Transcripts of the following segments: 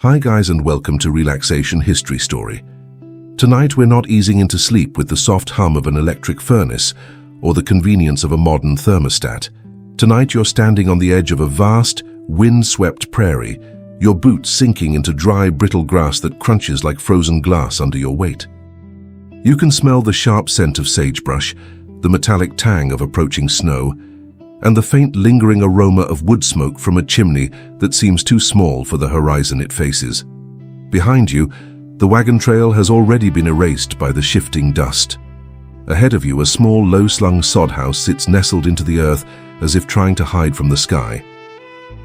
Hi guys, and welcome to Relaxation History Story. Tonight we're not easing into sleep with the soft hum of an electric furnace or the convenience of a modern thermostat. Tonight you're standing on the edge of a vast, wind-swept prairie, your boots sinking into dry, brittle grass that crunches like frozen glass under your weight. You can smell the sharp scent of sagebrush, the metallic tang of approaching snow, and the faint lingering aroma of wood smoke from a chimney that seems too small for the horizon it faces. Behind you, the wagon trail has already been erased by the shifting dust. Ahead of you, a small, low-slung sod house sits nestled into the earth as if trying to hide from the sky.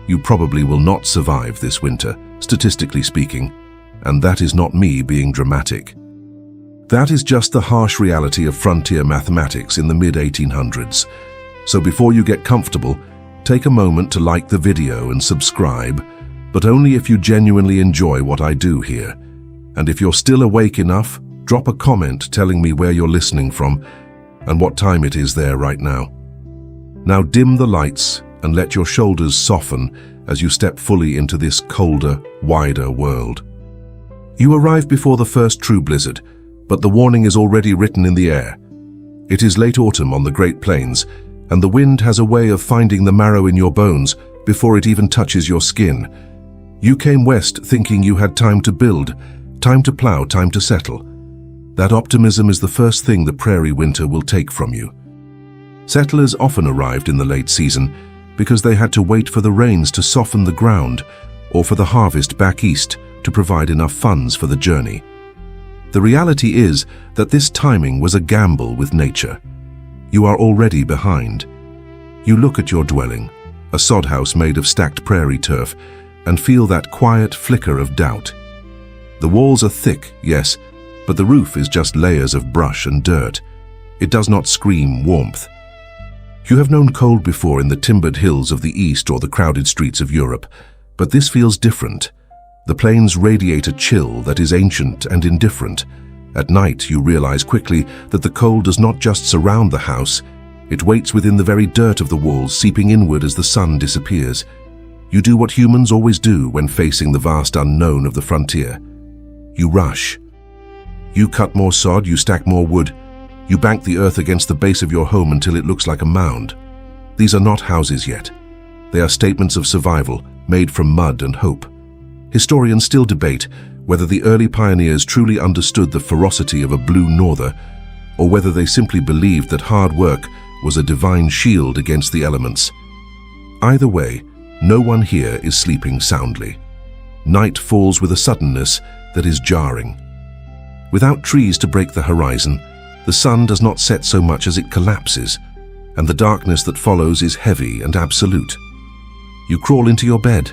You probably will not survive this winter, statistically speaking, and that is not me being dramatic. That is just the harsh reality of frontier mathematics in the mid-1800s. So before you get comfortable, take a moment to like the video and subscribe, but only if you genuinely enjoy what I do here. And if you're still awake enough, drop a comment telling me where you're listening from and what time it is there right now. Now dim the lights and let your shoulders soften as you step fully into this colder, wider world. You arrive before the first true blizzard, but the warning is already written in the air. It is late autumn on the Great Plains, and the wind has a way of finding the marrow in your bones before it even touches your skin. You came west thinking you had time to build, time to plow, time to settle. That optimism is the first thing the prairie winter will take from you. Settlers often arrived in the late season because they had to wait for the rains to soften the ground or for the harvest back east to provide enough funds for the journey. The reality is that this timing was a gamble with nature. You are already behind. You look at your dwelling, a sod house made of stacked prairie turf, and feel that quiet flicker of doubt. The walls are thick, yes, but the roof is just layers of brush and dirt. It does not scream warmth. You have known cold before in the timbered hills of the East or the crowded streets of Europe, but this feels different. The plains radiate a chill that is ancient and indifferent. At night, you realize quickly that the cold does not just surround the house, it waits within the very dirt of the walls, seeping inward as the sun disappears. You do what humans always do when facing the vast unknown of the frontier. You rush. You cut more sod, you stack more wood. You bank the earth against the base of your home until it looks like a mound. These are not houses yet. They are statements of survival, made from mud and hope. Historians still debate whether the early pioneers truly understood the ferocity of a blue norther, or whether they simply believed that hard work was a divine shield against the elements. Either way, no one here is sleeping soundly. Night falls with a suddenness that is jarring. Without trees to break the horizon, the sun does not set so much as it collapses, and the darkness that follows is heavy and absolute. You crawl into your bed,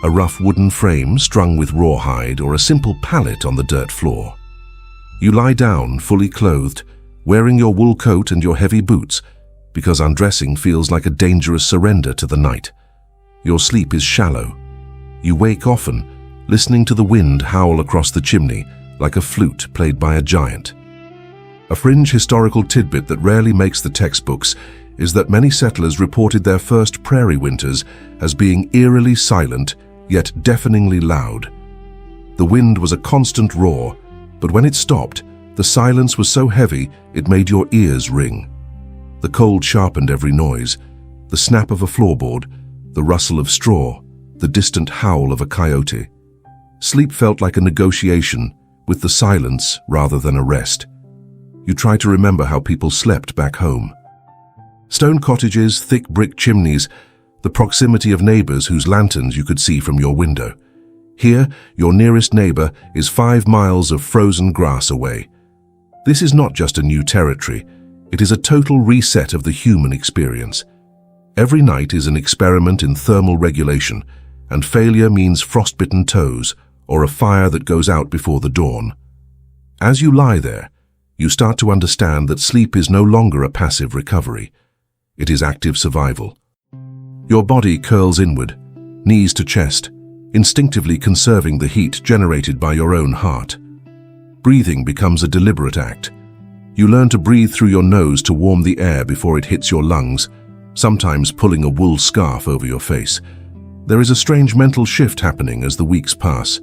a rough wooden frame strung with rawhide or a simple pallet on the dirt floor. You lie down, fully clothed, wearing your wool coat and your heavy boots, because undressing feels like a dangerous surrender to the night. Your sleep is shallow. You wake often, listening to the wind howl across the chimney like a flute played by a giant. A fringe historical tidbit that rarely makes the textbooks is that many settlers reported their first prairie winters as being eerily silent, yet deafeningly loud. The wind was a constant roar, but when it stopped, the silence was so heavy it made your ears ring. The cold sharpened every noise, the snap of a floorboard, the rustle of straw, the distant howl of a coyote. Sleep felt like a negotiation, with the silence rather than a rest. You try to remember how people slept back home. Stone cottages, thick brick chimneys, the proximity of neighbors whose lanterns you could see from your window. Here, your nearest neighbor is 5 miles of frozen grass away. This is not just a new territory, it is a total reset of the human experience. Every night is an experiment in thermal regulation, and failure means frostbitten toes or a fire that goes out before the dawn. As you lie there, you start to understand that sleep is no longer a passive recovery. It is active survival. Your body curls inward, knees to chest, instinctively conserving the heat generated by your own heart. Breathing becomes a deliberate act. You learn to breathe through your nose to warm the air before it hits your lungs, sometimes pulling a wool scarf over your face. There is a strange mental shift happening as the weeks pass.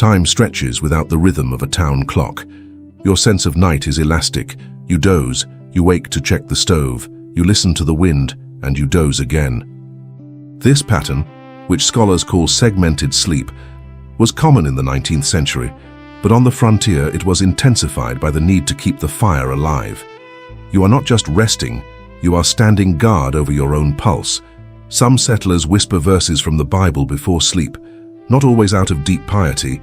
Time stretches without the rhythm of a town clock. Your sense of night is elastic. You doze, you wake to check the stove, you listen to the wind, and you doze again. This pattern, which scholars call segmented sleep, was common in the 19th century, but on the frontier it was intensified by the need to keep the fire alive. You are not just resting, you are standing guard over your own pulse. Some settlers whisper verses from the Bible before sleep, not always out of deep piety,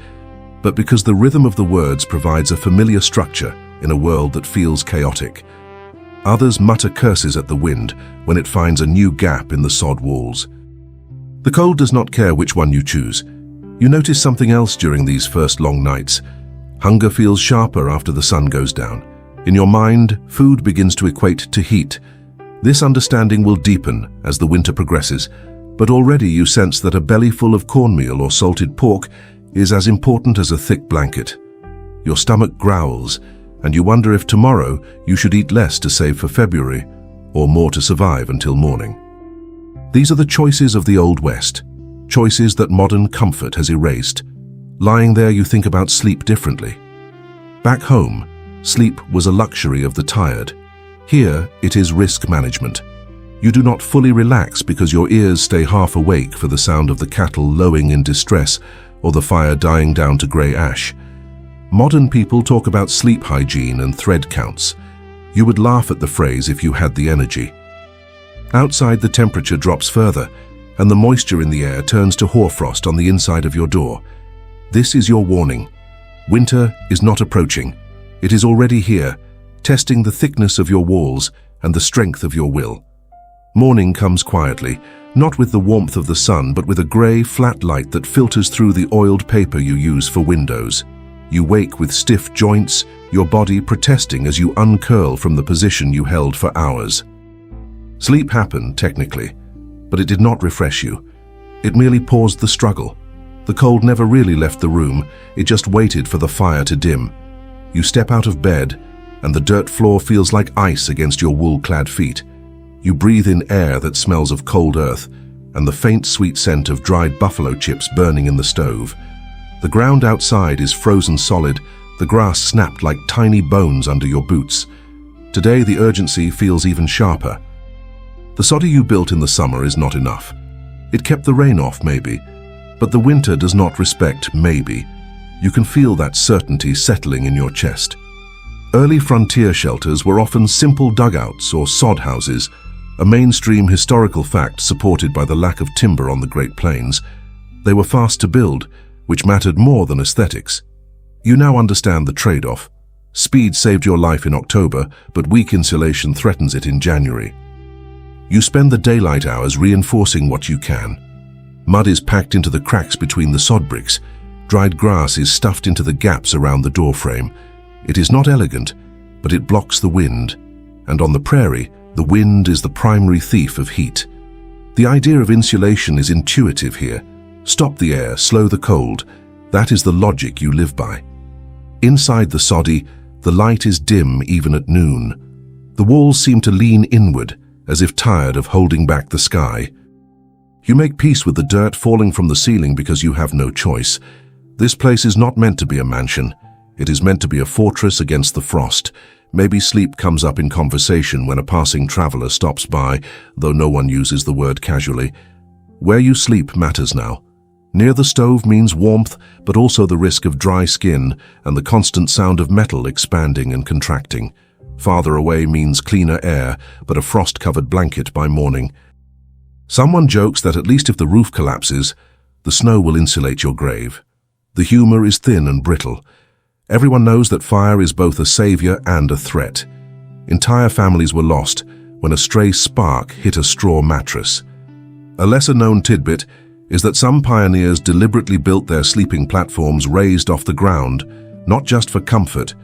but because the rhythm of the words provides a familiar structure in a world that feels chaotic. Others mutter curses at the wind when it finds a new gap in the sod walls. The cold does not care which one you choose. You notice something else during these first long nights. Hunger feels sharper after the sun goes down. In your mind, food begins to equate to heat. This understanding will deepen as the winter progresses, but already you sense that a belly full of cornmeal or salted pork is as important as a thick blanket. Your stomach growls, and you wonder if tomorrow you should eat less to save for February, or more to survive until morning. These are the choices of the Old West, choices that modern comfort has erased. Lying there, you think about sleep differently. Back home, sleep was a luxury of the tired. Here, it is risk management. You do not fully relax because your ears stay half awake for the sound of the cattle lowing in distress or the fire dying down to grey ash. Modern people talk about sleep hygiene and thread counts. You would laugh at the phrase if you had the energy. Outside, the temperature drops further, and the moisture in the air turns to hoarfrost on the inside of your door. This is your warning. Winter is not approaching. It is already here, testing the thickness of your walls and the strength of your will. Morning comes quietly, not with the warmth of the sun, but with a grey, flat light that filters through the oiled paper you use for windows. You wake with stiff joints, your body protesting as you uncurl from the position you held for hours. Sleep happened, technically, but it did not refresh you. It merely paused the struggle. The cold never really left the room, it just waited for the fire to dim. You step out of bed, and the dirt floor feels like ice against your wool-clad feet. You breathe in air that smells of cold earth, and the faint sweet scent of dried buffalo chips burning in the stove. The ground outside is frozen solid, the grass snapped like tiny bones under your boots. Today the urgency feels even sharper. The soddy you built in the summer is not enough. It kept the rain off, maybe, but the winter does not respect maybe. You can feel that certainty settling in your chest. Early frontier shelters were often simple dugouts or sod houses, a mainstream historical fact supported by the lack of timber on the Great Plains. They were fast to build, which mattered more than aesthetics. You now understand the trade-off. Speed saved your life in October, but weak insulation threatens it in January. You spend the daylight hours reinforcing what you can. Mud is packed into the cracks between the sod bricks. Dried grass is stuffed into the gaps around the doorframe. It is not elegant, but it blocks the wind. And on the prairie, the wind is the primary thief of heat. The idea of insulation is intuitive here. Stop the air, slow the cold. That is the logic you live by. Inside the soddy, the light is dim even at noon. The walls seem to lean inward, as if tired of holding back the sky. You make peace with the dirt falling from the ceiling because you have no choice. This place is not meant to be a mansion. It is meant to be a fortress against the frost. Maybe sleep comes up in conversation when a passing traveler stops by, though no one uses the word casually. Where you sleep matters now. Near the stove means warmth, but also the risk of dry skin and the constant sound of metal expanding and contracting. Farther away means cleaner air, but a frost-covered blanket by morning. Someone jokes that at least if the roof collapses, the snow will insulate your grave. The humor is thin and brittle. Everyone knows that fire is both a savior and a threat. Entire families were lost when a stray spark hit a straw mattress. A lesser-known tidbit is that some pioneers deliberately built their sleeping platforms raised off the ground, not just for comfort,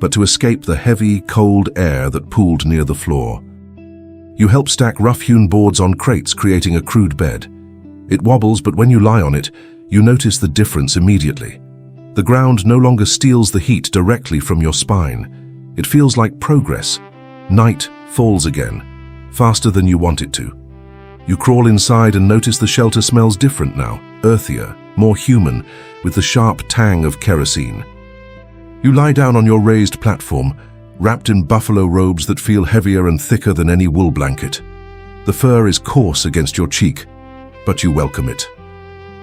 but to escape the heavy, cold air that pooled near the floor. You help stack rough-hewn boards on crates, creating a crude bed. It wobbles, but when you lie on it, you notice the difference immediately. The ground no longer steals the heat directly from your spine. It feels like progress. Night falls again, faster than you want it to. You crawl inside and notice the shelter smells different now, earthier, more human, with the sharp tang of kerosene. You lie down on your raised platform, wrapped in buffalo robes that feel heavier and thicker than any wool blanket. The fur is coarse against your cheek, but you welcome it.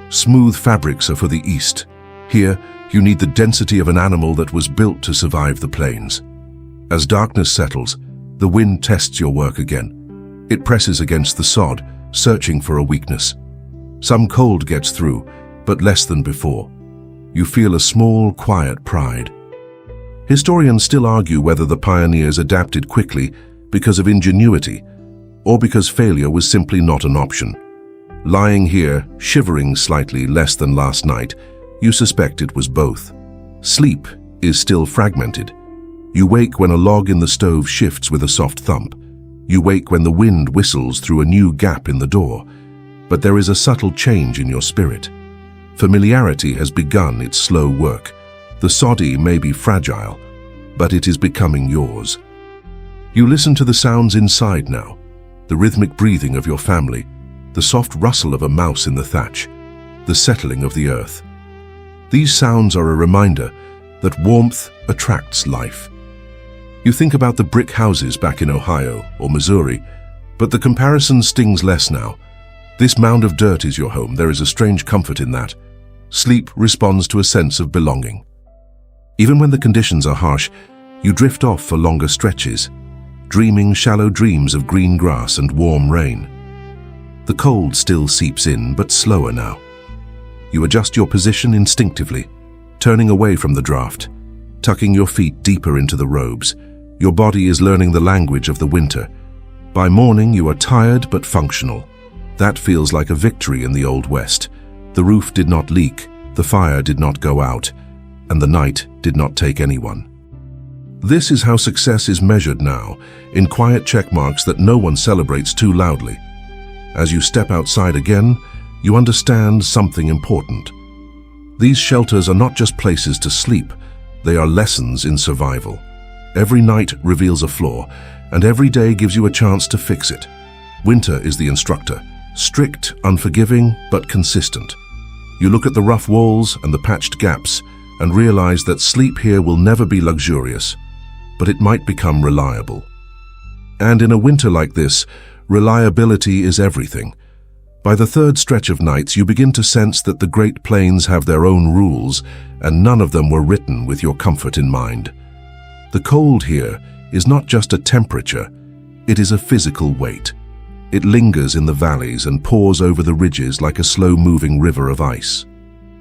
Smooth fabrics are for the East. Here, you need the density of an animal that was built to survive the plains. As darkness settles, the wind tests your work again. It presses against the sod, searching for a weakness. Some cold gets through, but less than before. You feel a small, quiet pride. Historians still argue whether the pioneers adapted quickly because of ingenuity or because failure was simply not an option. Lying here, shivering slightly less than last night, you suspect it was both. Sleep is still fragmented. You wake when a log in the stove shifts with a soft thump. You wake when the wind whistles through a new gap in the door. But there is a subtle change in your spirit. Familiarity has begun its slow work. The soddy may be fragile, but it is becoming yours. You listen to the sounds inside now, the rhythmic breathing of your family, the soft rustle of a mouse in the thatch, the settling of the earth. These sounds are a reminder that warmth attracts life. You think about the brick houses back in Ohio or Missouri, but the comparison stings less now. This mound of dirt is your home. There is a strange comfort in that. Sleep responds to a sense of belonging. Even when the conditions are harsh, you drift off for longer stretches, dreaming shallow dreams of green grass and warm rain. The cold still seeps in, but slower now. You adjust your position instinctively, turning away from the draft, tucking your feet deeper into the robes. Your body is learning the language of the winter. By morning, you are tired but functional. That feels like a victory in the Old West. The roof did not leak, the fire did not go out, and the night did not take anyone. This is how success is measured now, in quiet checkmarks that no one celebrates too loudly. As you step outside again, you understand something important. These shelters are not just places to sleep, they are lessons in survival. Every night reveals a flaw, and every day gives you a chance to fix it. Winter is the instructor, strict, unforgiving, but consistent. You look at the rough walls and the patched gaps and realize that sleep here will never be luxurious, but it might become reliable. And in a winter like this, reliability is everything. By the third stretch of nights, you begin to sense that the Great Plains have their own rules, and none of them were written with your comfort in mind. The cold here is not just a temperature, it is a physical weight. It lingers in the valleys and pours over the ridges like a slow-moving river of ice.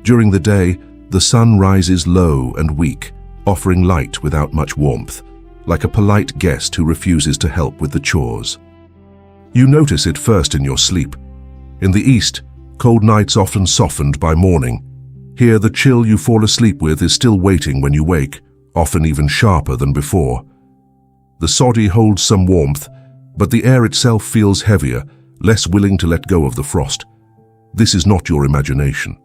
During the day, the sun rises low and weak, offering light without much warmth, like a polite guest who refuses to help with the chores. You notice it first in your sleep. In the East, cold nights often softened by morning. Here, the chill you fall asleep with is still waiting when you wake, often even sharper than before. The soddy holds some warmth, but the air itself feels heavier, less willing to let go of the frost. This is not your imagination.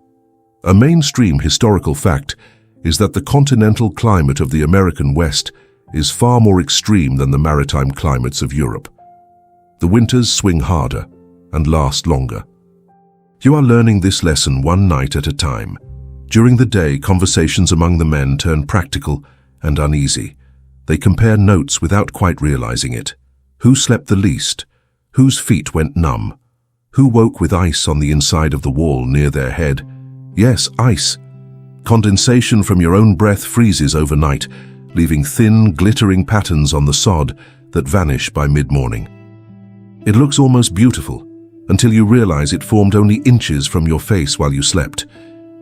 A mainstream historical fact is that the continental climate of the American West is far more extreme than the maritime climates of Europe. The winters swing harder and last longer. You are learning this lesson one night at a time. During the day, conversations among the men turn practical and uneasy. They compare notes without quite realizing it. Who slept the least? Whose feet went numb? Who woke with ice on the inside of the wall near their head? Yes, ice. Condensation from your own breath freezes overnight, leaving thin, glittering patterns on the sod that vanish by mid-morning. It looks almost beautiful, until you realize it formed only inches from your face while you slept.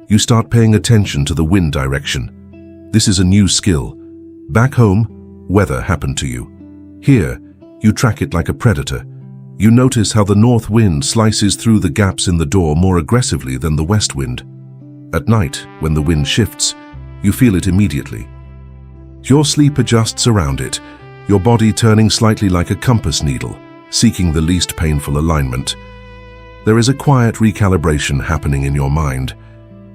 You start paying attention to the wind direction. This is a new skill. Back home, weather happened to you. Here, you track it like a predator. You notice how the north wind slices through the gaps in the door more aggressively than the west wind. At night, when the wind shifts, you feel it immediately. Your sleep adjusts around it, your body turning slightly like a compass needle, seeking the least painful alignment. There is a quiet recalibration happening in your mind.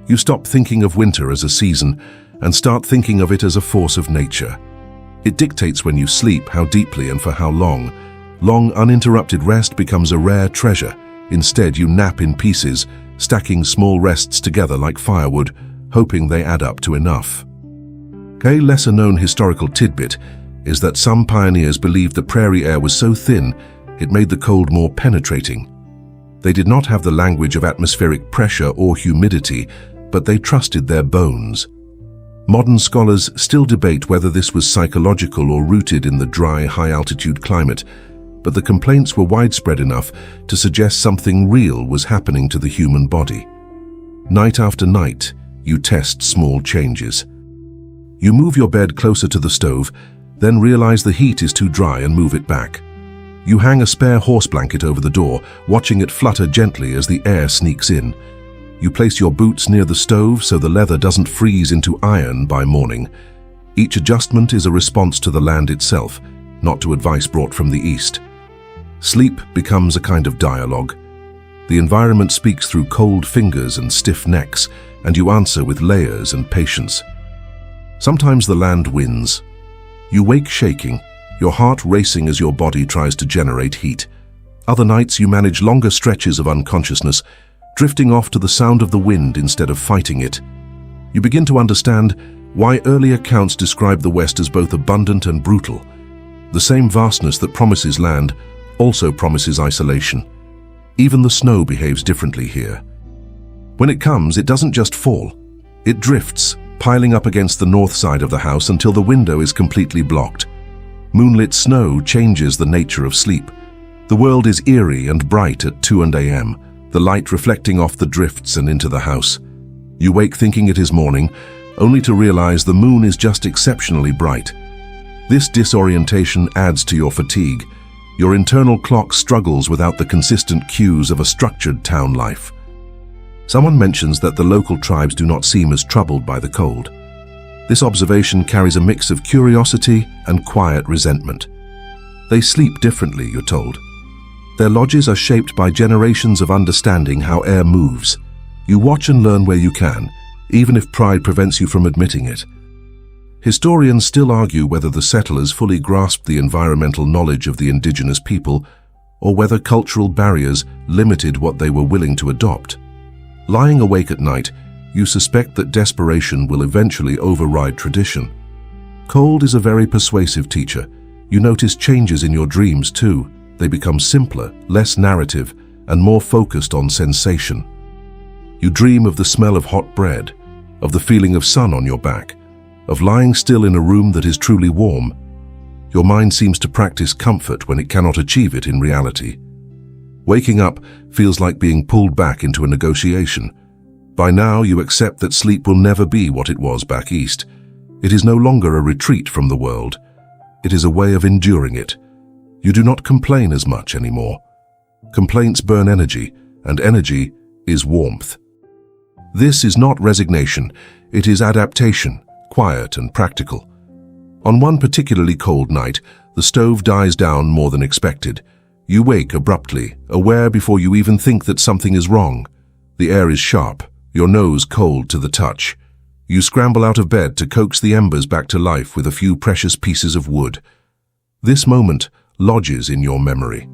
You stop thinking of winter as a season and start thinking of it as a force of nature. It dictates when you sleep, how deeply and for how long. Long, uninterrupted rest becomes a rare treasure. Instead, you nap in pieces, stacking small rests together like firewood, hoping they add up to enough. A lesser-known historical tidbit is that some pioneers believed the prairie air was so thin it made the cold more penetrating. They did not have the language of atmospheric pressure or humidity, but they trusted their bones. Modern scholars still debate whether this was psychological or rooted in the dry, high-altitude climate, but the complaints were widespread enough to suggest something real was happening to the human body. Night after night, you test small changes. You move your bed closer to the stove, then realize the heat is too dry and move it back. You hang a spare horse blanket over the door, watching it flutter gently as the air sneaks in. You place your boots near the stove so the leather doesn't freeze into iron by morning. Each adjustment is a response to the land itself, not to advice brought from the east. Sleep becomes a kind of dialogue. The environment speaks through cold fingers and stiff necks, and you answer with layers and patience. Sometimes the land wins. You wake shaking, your heart racing as your body tries to generate heat. Other nights you manage longer stretches of unconsciousness, drifting off to the sound of the wind instead of fighting it. You begin to understand why early accounts describe the West as both abundant and brutal. The same vastness that promises land also promises isolation. Even the snow behaves differently here. When it comes, it doesn't just fall. It drifts, piling up against the north side of the house until the window is completely blocked. Moonlit snow changes the nature of sleep. The world is eerie and bright at 2 a.m., the light reflecting off the drifts and into the house. You wake thinking it is morning, only to realize the moon is just exceptionally bright. This disorientation adds to your fatigue. Your internal clock struggles without the consistent cues of a structured town life. Someone mentions that the local tribes do not seem as troubled by the cold. This observation carries a mix of curiosity and quiet resentment. They sleep differently, you're told. Their lodges are shaped by generations of understanding how air moves. You watch and learn where you can, even if pride prevents you from admitting it. Historians still argue whether the settlers fully grasped the environmental knowledge of the indigenous people, or whether cultural barriers limited what they were willing to adopt. Lying awake at night, you suspect that desperation will eventually override tradition. Cold is a very persuasive teacher. You notice changes in your dreams too. They become simpler, less narrative, and more focused on sensation. You dream of the smell of hot bread, of the feeling of sun on your back, of lying still in a room that is truly warm. Your mind seems to practice comfort when it cannot achieve it in reality. Waking up feels like being pulled back into a negotiation. By now, you accept that sleep will never be what it was back east. It is no longer a retreat from the world. It is a way of enduring it. You do not complain as much anymore. Complaints burn energy, and energy is warmth. This is not resignation, it is adaptation, quiet and practical. On one particularly cold night, the stove dies down more than expected. You wake abruptly, aware before you even think that something is wrong. The air is sharp, your nose cold to the touch. You scramble out of bed to coax the embers back to life with a few precious pieces of wood. This moment lodges in your memory.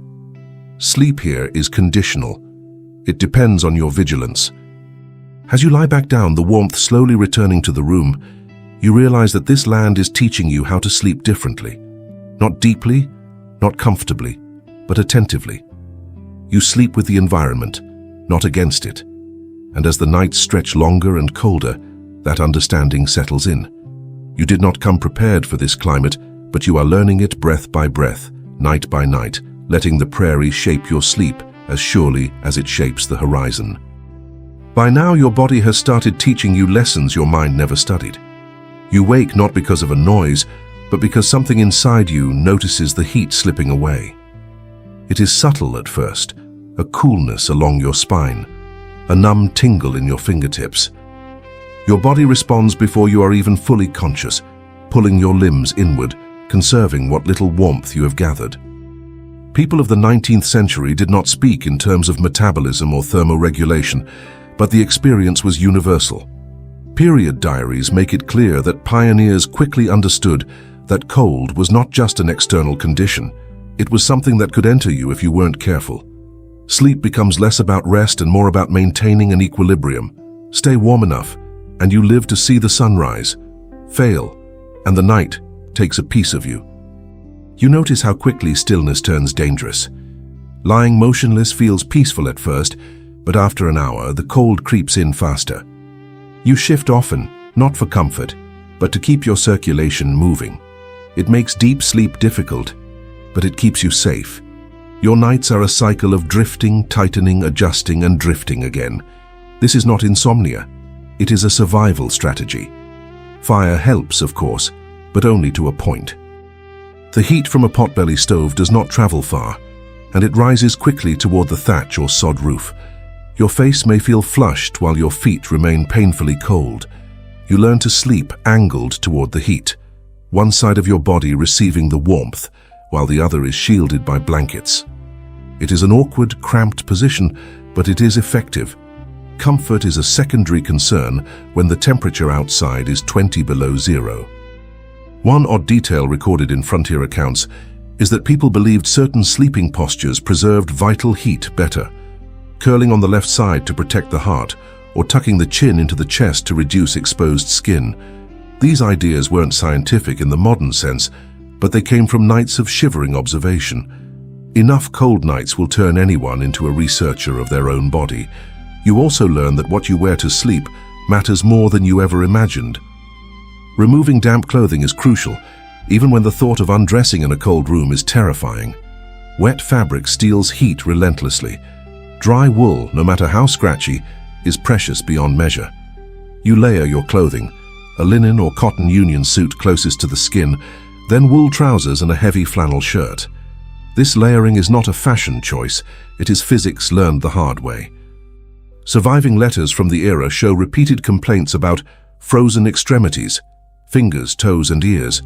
Sleep here is conditional. It depends on your vigilance. As you lie back down, the warmth slowly returning to the room, you realize that this land is teaching you how to sleep differently. Not deeply, not comfortably, but attentively. You sleep with the environment, not against it. And as the nights stretch longer and colder, that understanding settles in. You did not come prepared for this climate, but you are learning it breath by breath, night by night, letting the prairie shape your sleep as surely as it shapes the horizon. By now, your body has started teaching you lessons your mind never studied. You wake not because of a noise, but because something inside you notices the heat slipping away. It is subtle at first, a coolness along your spine, a numb tingle in your fingertips. Your body responds before you are even fully conscious, pulling your limbs inward, conserving what little warmth you have gathered. People of the 19th century did not speak in terms of metabolism or thermoregulation, but the experience was universal. Period diaries make it clear that pioneers quickly understood that cold was not just an external condition, it was something that could enter you if you weren't careful. Sleep becomes less about rest and more about maintaining an equilibrium. Stay warm enough, and you live to see the sunrise, fail, and the night takes a piece of you. You notice how quickly stillness turns dangerous. Lying motionless feels peaceful at first, but after an hour, the cold creeps in faster. You shift often, not for comfort, but to keep your circulation moving. It makes deep sleep difficult, but it keeps you safe. Your nights are a cycle of drifting, tightening, adjusting, and drifting again. This is not insomnia. It is a survival strategy. Fire helps, of course, but only to a point. The heat from a potbelly stove does not travel far, and it rises quickly toward the thatch or sod roof. Your face may feel flushed while your feet remain painfully cold. You learn to sleep angled toward the heat, one side of your body receiving the warmth, while the other is shielded by blankets. It is an awkward, cramped position, but it is effective. Comfort is a secondary concern when the temperature outside is 20 below zero. One odd detail recorded in frontier accounts is that people believed certain sleeping postures preserved vital heat better. Curling on the left side to protect the heart, or tucking the chin into the chest to reduce exposed skin. These ideas weren't scientific in the modern sense, but they came from nights of shivering observation. Enough cold nights will turn anyone into a researcher of their own body. You also learn that what you wear to sleep matters more than you ever imagined. Removing damp clothing is crucial, even when the thought of undressing in a cold room is terrifying. Wet fabric steals heat relentlessly. Dry wool, no matter how scratchy, is precious beyond measure. You layer your clothing, a linen or cotton union suit closest to the skin, then wool trousers and a heavy flannel shirt. This layering is not a fashion choice, it is physics learned the hard way. Surviving letters from the era show repeated complaints about frozen extremities, fingers, toes, and ears.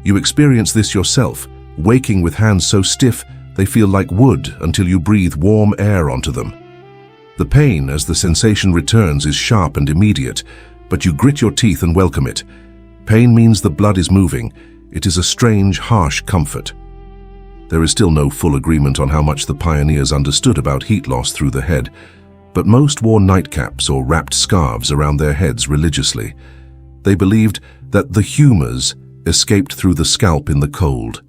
You experience this yourself, waking with hands so stiff they feel like wood until you breathe warm air onto them. The pain as the sensation returns is sharp and immediate, but you grit your teeth and welcome it. Pain means the blood is moving. It is a strange, harsh comfort. There is still no full agreement on how much the pioneers understood about heat loss through the head, but most wore nightcaps or wrapped scarves around their heads religiously. They believed that the humors escaped through the scalp in the cold.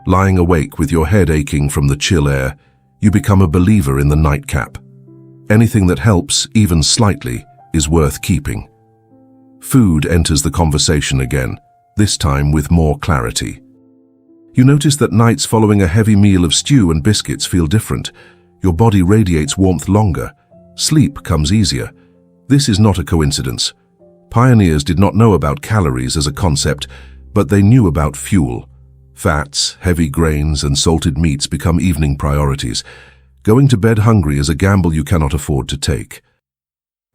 Lying awake with your head aching from the chill air, you become a believer in the nightcap. Anything that helps, even slightly, is worth keeping. Food enters the conversation again, this time with more clarity. You notice that nights following a heavy meal of stew and biscuits feel different. Your body radiates warmth longer. Sleep comes easier. This is not a coincidence. Pioneers did not know about calories as a concept, but they knew about fuel. Fats, heavy grains, and salted meats become evening priorities. Going to bed hungry is a gamble you cannot afford to take.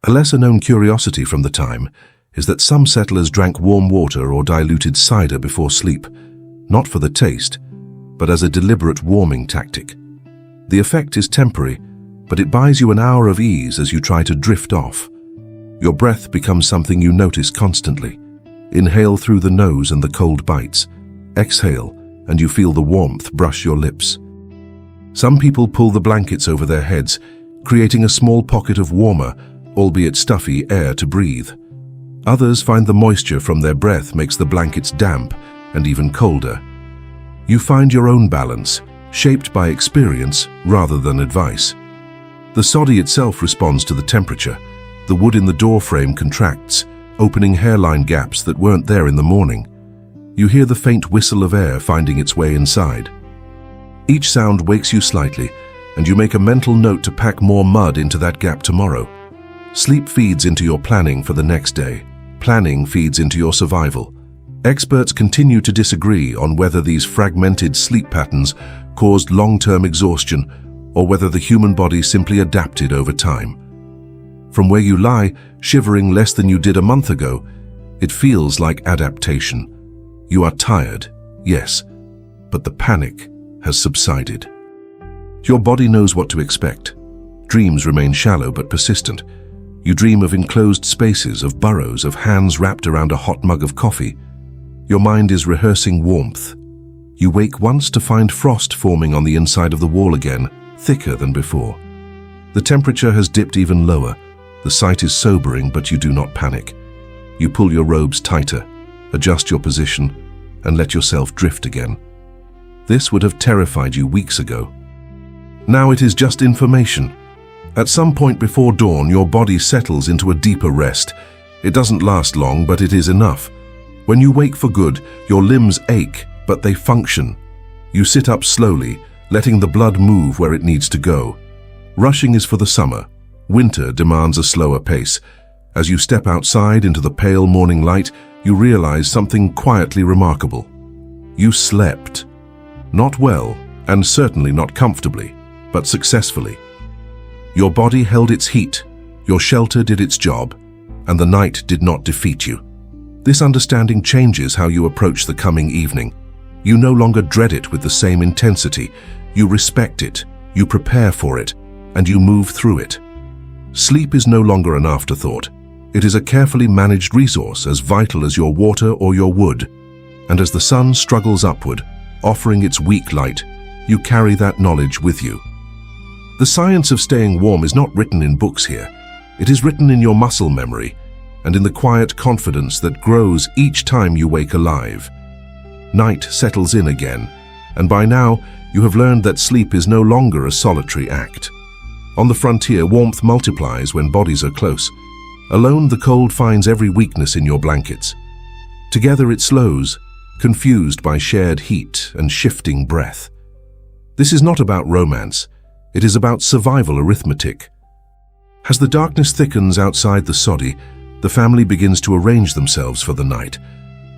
A lesser-known curiosity from the time is that some settlers drank warm water or diluted cider before sleep, not for the taste, but as a deliberate warming tactic. The effect is temporary, but it buys you an hour of ease as you try to drift off. Your breath becomes something you notice constantly. Inhale through the nose and the cold bites. Exhale, and you feel the warmth brush your lips. Some people pull the blankets over their heads, creating a small pocket of warmer, albeit stuffy, air to breathe. Others find the moisture from their breath makes the blankets damp and even colder. You find your own balance, shaped by experience rather than advice. The soddy itself responds to the temperature. The wood in the doorframe contracts, opening hairline gaps that weren't there in the morning. You hear the faint whistle of air finding its way inside. Each sound wakes you slightly, and you make a mental note to pack more mud into that gap tomorrow. Sleep feeds into your planning for the next day. Planning feeds into your survival. Experts continue to disagree on whether these fragmented sleep patterns caused long-term exhaustion or whether the human body simply adapted over time. From where you lie, shivering less than you did a month ago, it feels like adaptation. You are tired, yes, but the panic has subsided. Your body knows what to expect. Dreams remain shallow but persistent. You dream of enclosed spaces, of burrows, of hands wrapped around a hot mug of coffee. Your mind is rehearsing warmth. You wake once to find frost forming on the inside of the wall again, thicker than before. The temperature has dipped even lower, The sight is sobering, but you do not panic. You pull your robes tighter, adjust your position, and let yourself drift again. This would have terrified you weeks ago. Now it is just information. At some point before dawn, your body settles into a deeper rest. It doesn't last long, but it is enough. When you wake for good, your limbs ache, but they function. You sit up slowly, letting the blood move where it needs to go. Rushing is for the summer. Winter demands a slower pace. As you step outside into the pale morning light, you realize something quietly remarkable. You slept. Not well, and certainly not comfortably, but successfully. Your body held its heat, your shelter did its job, and the night did not defeat you. This understanding changes how you approach the coming evening. You no longer dread it with the same intensity. You respect it, you prepare for it, and you move through it. Sleep is no longer an afterthought. It is a carefully managed resource, as vital as your water or your wood. And as the sun struggles upward, offering its weak light, you carry that knowledge with you. The science of staying warm is not written in books here. It is written in your muscle memory and in the quiet confidence that grows each time you wake alive. Night settles in again, and by now you have learned that sleep is no longer a solitary act. On the frontier, warmth multiplies when bodies are close. Alone, the cold finds every weakness in your blankets. Together it slows, confused by shared heat and shifting breath. This is not about romance. It is about survival arithmetic. As the darkness thickens outside the soddy, the family begins to arrange themselves for the night.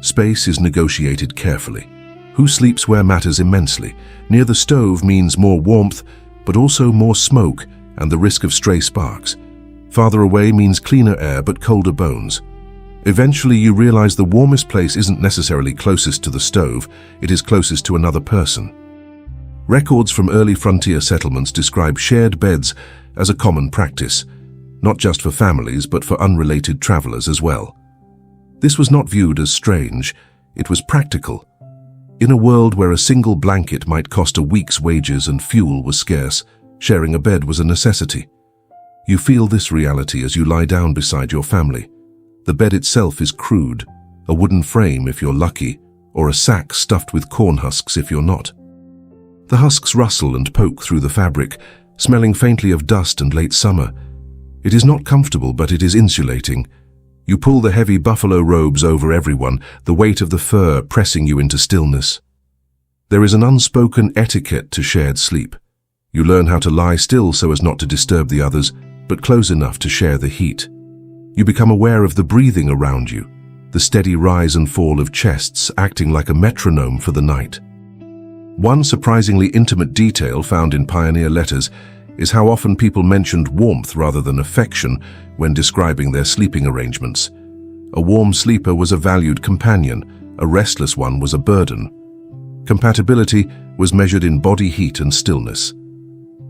Space is negotiated carefully. Who sleeps where matters immensely. Near the stove means more warmth, but also more smoke and the risk of stray sparks. Farther away means cleaner air but colder bones. Eventually you realize the warmest place isn't necessarily closest to the stove, it is closest to another person. Records from early frontier settlements describe shared beds as a common practice, not just for families but for unrelated travelers as well. This was not viewed as strange, it was practical. In a world where a single blanket might cost a week's wages and fuel was scarce, sharing a bed was a necessity. You feel this reality as you lie down beside your family. The bed itself is crude, a wooden frame if you're lucky, or a sack stuffed with corn husks if you're not. The husks rustle and poke through the fabric, smelling faintly of dust and late summer. It is not comfortable, but it is insulating. You pull the heavy buffalo robes over everyone, the weight of the fur pressing you into stillness. There is an unspoken etiquette to shared sleep. You learn how to lie still so as not to disturb the others, but close enough to share the heat. You become aware of the breathing around you, the steady rise and fall of chests acting like a metronome for the night. One surprisingly intimate detail found in pioneer letters is how often people mentioned warmth rather than affection when describing their sleeping arrangements. A warm sleeper was a valued companion, a restless one was a burden. Compatibility was measured in body heat and stillness.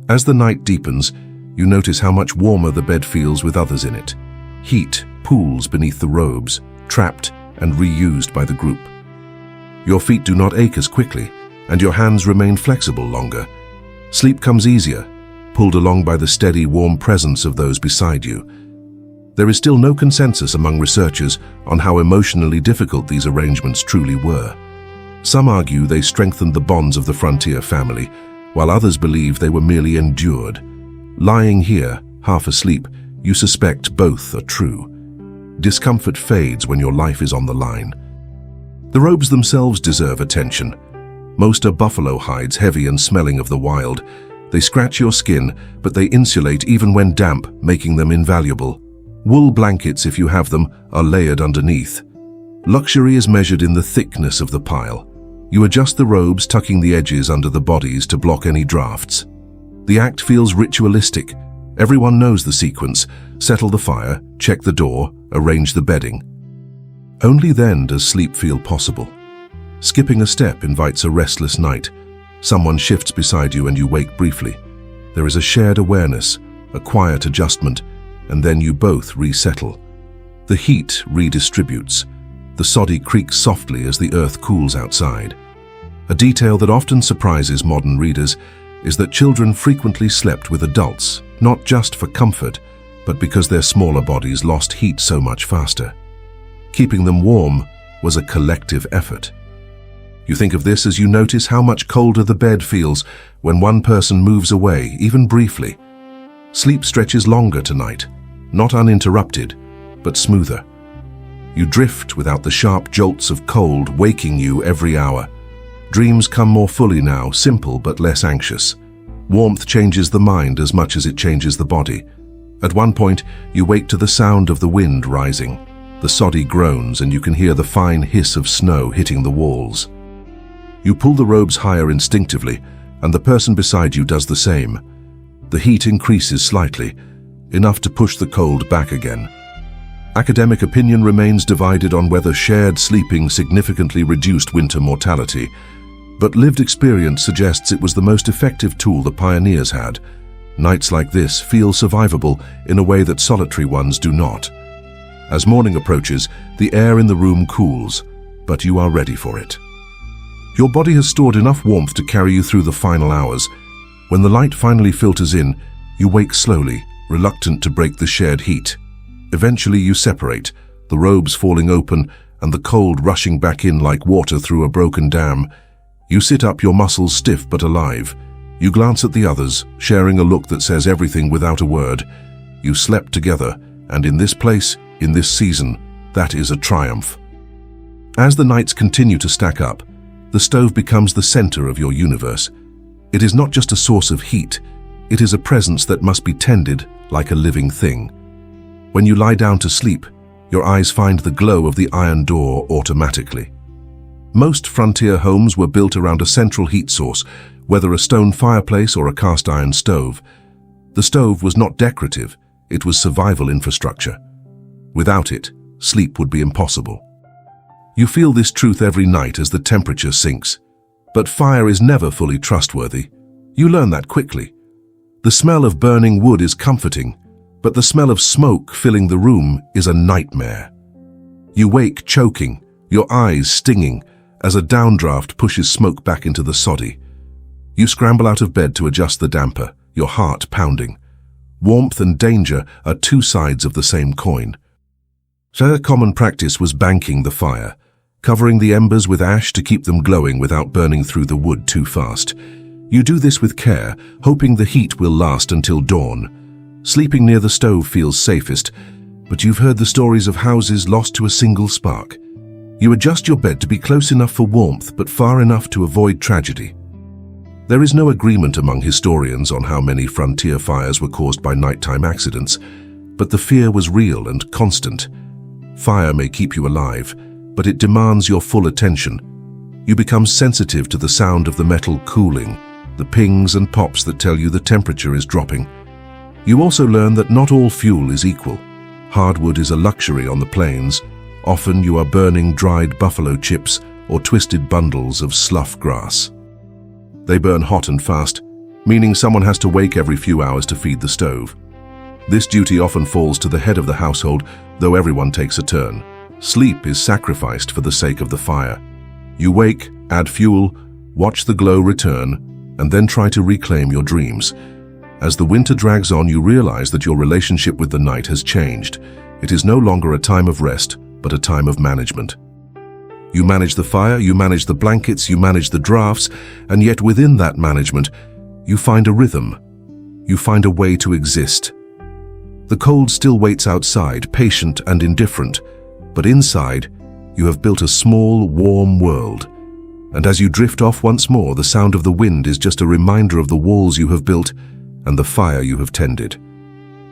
As the night deepens, you notice how much warmer the bed feels with others in it. Heat pools beneath the robes, trapped and reused by the group. Your feet do not ache as quickly, and your hands remain flexible longer. Sleep comes easier, pulled along by the steady, warm presence of those beside you. There is still no consensus among researchers on how emotionally difficult these arrangements truly were. Some argue they strengthened the bonds of the frontier family, while others believe they were merely endured. Lying here, half asleep, you suspect both are true. Discomfort fades when your life is on the line. The robes themselves deserve attention. Most are buffalo hides, heavy and smelling of the wild. They scratch your skin, but they insulate even when damp, making them invaluable. Wool blankets, if you have them, are layered underneath. Luxury is measured in the thickness of the pile. You adjust the robes, tucking the edges under the bodies to block any drafts. The act feels ritualistic. Everyone knows the sequence: settle the fire, check the door, arrange the bedding. Only then does sleep feel possible. Skipping a step invites a restless night. Someone shifts beside you and you wake briefly. There is a shared awareness, a quiet adjustment, and then you both resettle. The heat redistributes. The soddy creaks softly as the earth cools outside. A detail that often surprises modern readers is that children frequently slept with adults, not just for comfort, but because their smaller bodies lost heat so much faster. Keeping them warm was a collective effort. You think of this as you notice how much colder the bed feels when one person moves away, even briefly. Sleep stretches longer tonight, not uninterrupted, but smoother. You drift without the sharp jolts of cold waking you every hour. Dreams come more fully now, simple but less anxious. Warmth changes the mind as much as it changes the body. At one point, you wake to the sound of the wind rising. The soddy groans and you can hear the fine hiss of snow hitting the walls. You pull the robes higher instinctively, and the person beside you does the same. The heat increases slightly, enough to push the cold back again. Academic opinion remains divided on whether shared sleeping significantly reduced winter mortality, but lived experience suggests it was the most effective tool the pioneers had. Nights like this feel survivable in a way that solitary ones do not. As morning approaches, the air in the room cools, but you are ready for it. Your body has stored enough warmth to carry you through the final hours. When the light finally filters in, you wake slowly, reluctant to break the shared heat. Eventually you separate, the robes falling open and the cold rushing back in like water through a broken dam. You sit up, your muscles stiff but alive. You glance at the others, sharing a look that says everything without a word. You slept together, and in this place, in this season, that is a triumph. As the nights continue to stack up, the stove becomes the center of your universe. It is not just a source of heat, it is a presence that must be tended like a living thing. When you lie down to sleep, your eyes find the glow of the iron door automatically. Most frontier homes were built around a central heat source, whether a stone fireplace or a cast iron stove. The stove was not decorative, it was survival infrastructure. Without it, sleep would be impossible. You feel this truth every night as the temperature sinks. But fire is never fully trustworthy. You learn that quickly. The smell of burning wood is comforting, but the smell of smoke filling the room is a nightmare. You wake choking, your eyes stinging, as a downdraft pushes smoke back into the soddy. You scramble out of bed to adjust the damper, your heart pounding. Warmth and danger are two sides of the same coin. So a common practice was banking the fire, covering the embers with ash to keep them glowing without burning through the wood too fast. You do this with care, hoping the heat will last until dawn. Sleeping near the stove feels safest, but you've heard the stories of houses lost to a single spark. You adjust your bed to be close enough for warmth, but far enough to avoid tragedy. There is no agreement among historians on how many frontier fires were caused by nighttime accidents, but the fear was real and constant. Fire may keep you alive, but it demands your full attention. You become sensitive to the sound of the metal cooling, the pings and pops that tell you the temperature is dropping. You also learn that not all fuel is equal. Hardwood is a luxury on the plains. Often you are burning dried buffalo chips or twisted bundles of slough grass. They burn hot and fast, meaning someone has to wake every few hours to feed the stove. This duty often falls to the head of the household, though everyone takes a turn. Sleep is sacrificed for the sake of the fire. You wake, add fuel, watch the glow return, and then try to reclaim your dreams. As the winter drags on, you realize that your relationship with the night has changed. It is no longer a time of rest, but a time of management. You manage the fire, you manage the blankets, you manage the drafts, and yet within that management, you find a rhythm. You find a way to exist. The cold still waits outside, patient and indifferent, but inside, you have built a small, warm world. And as you drift off once more, the sound of the wind is just a reminder of the walls you have built and the fire you have tended.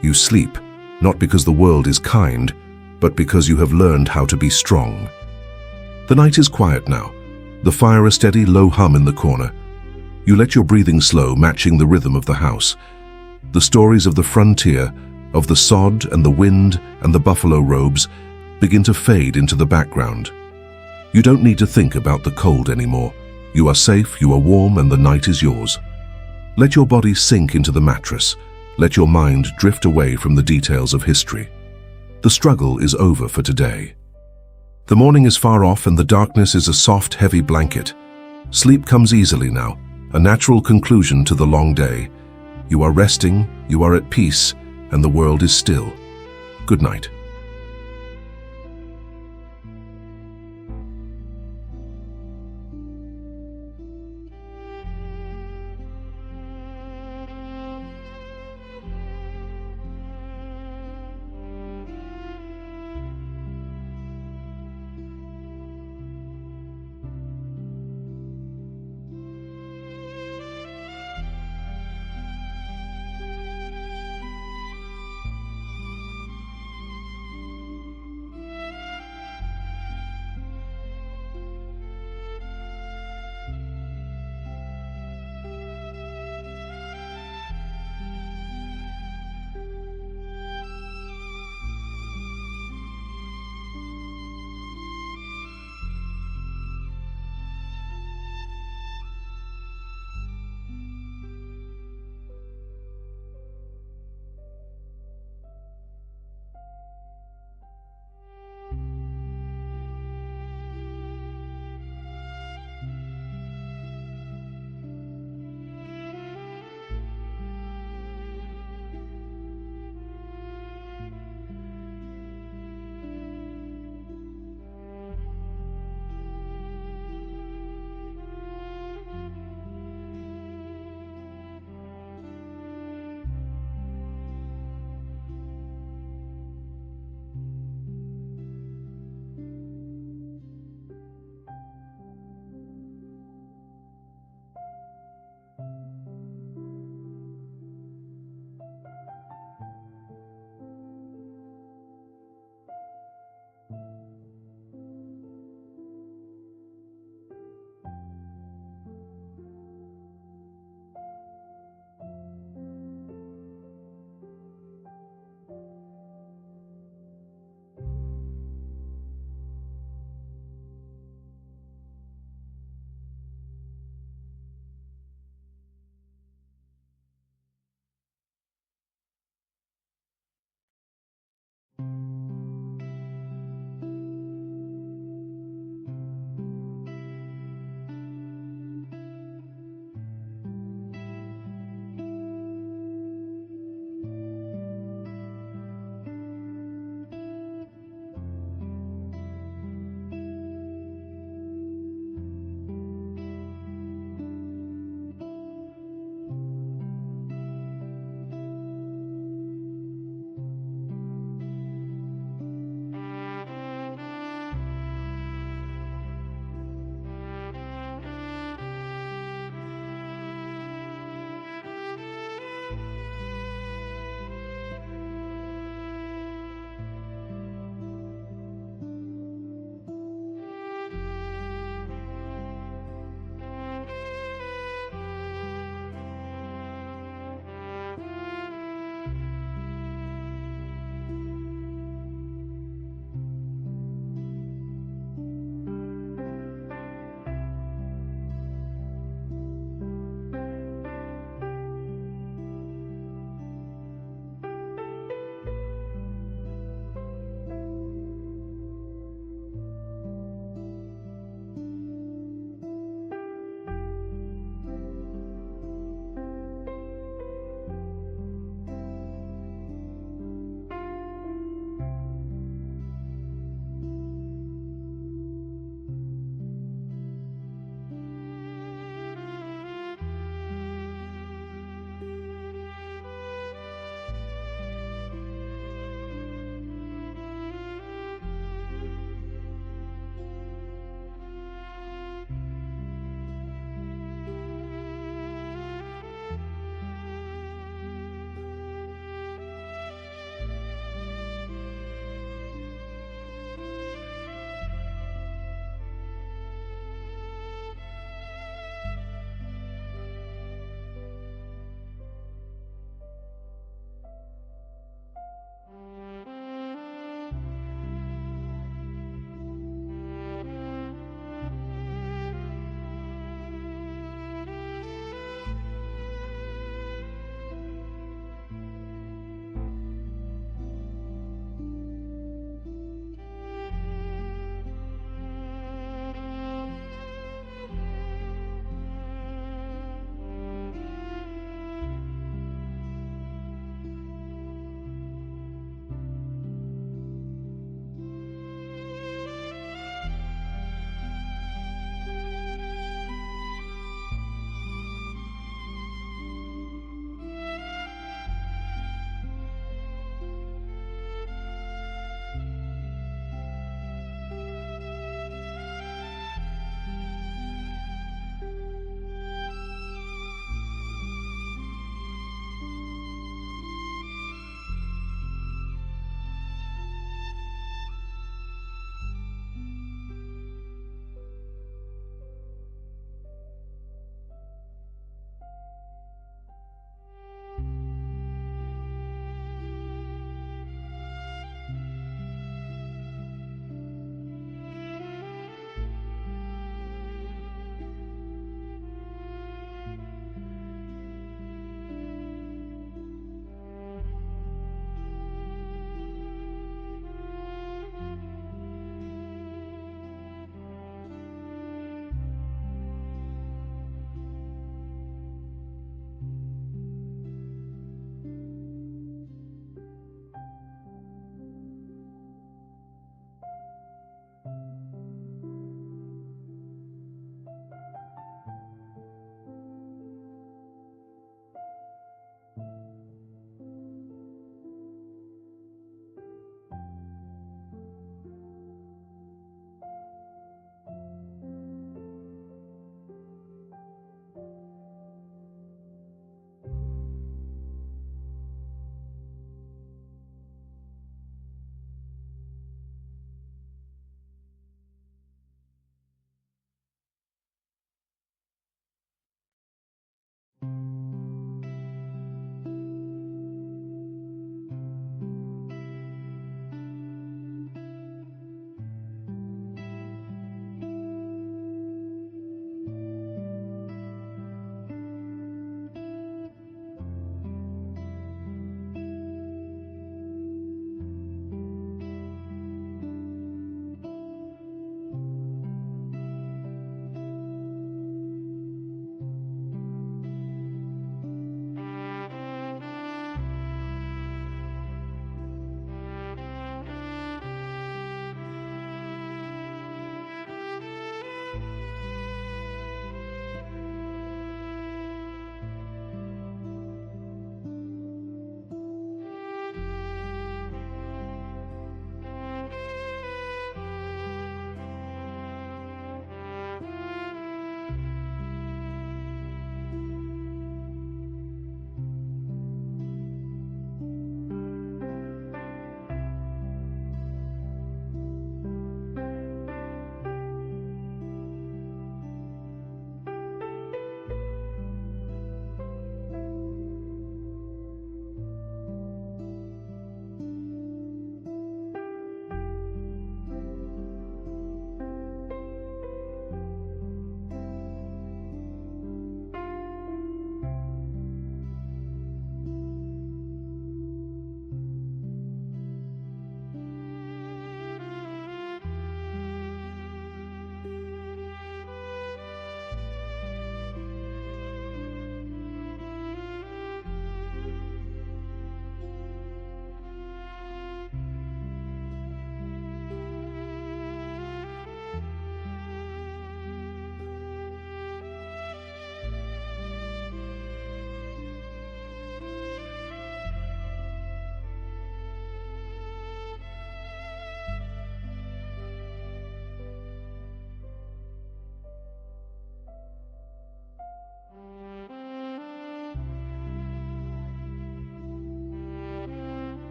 You sleep, not because the world is kind, but because you have learned how to be strong. The night is quiet now, the fire a steady, low hum in the corner. You let your breathing slow, matching the rhythm of the house. The stories of the frontier, of the sod and the wind and the buffalo robes, begin to fade into the background. You don't need to think about the cold anymore. You are safe, you are warm, and the night is yours. Let your body sink into the mattress. Let your mind drift away from the details of history. The struggle is over for today. The morning is far off and the darkness is a soft, heavy blanket. Sleep comes easily now, a natural conclusion to the long day. You are resting, you are at peace, and the world is still. Good night.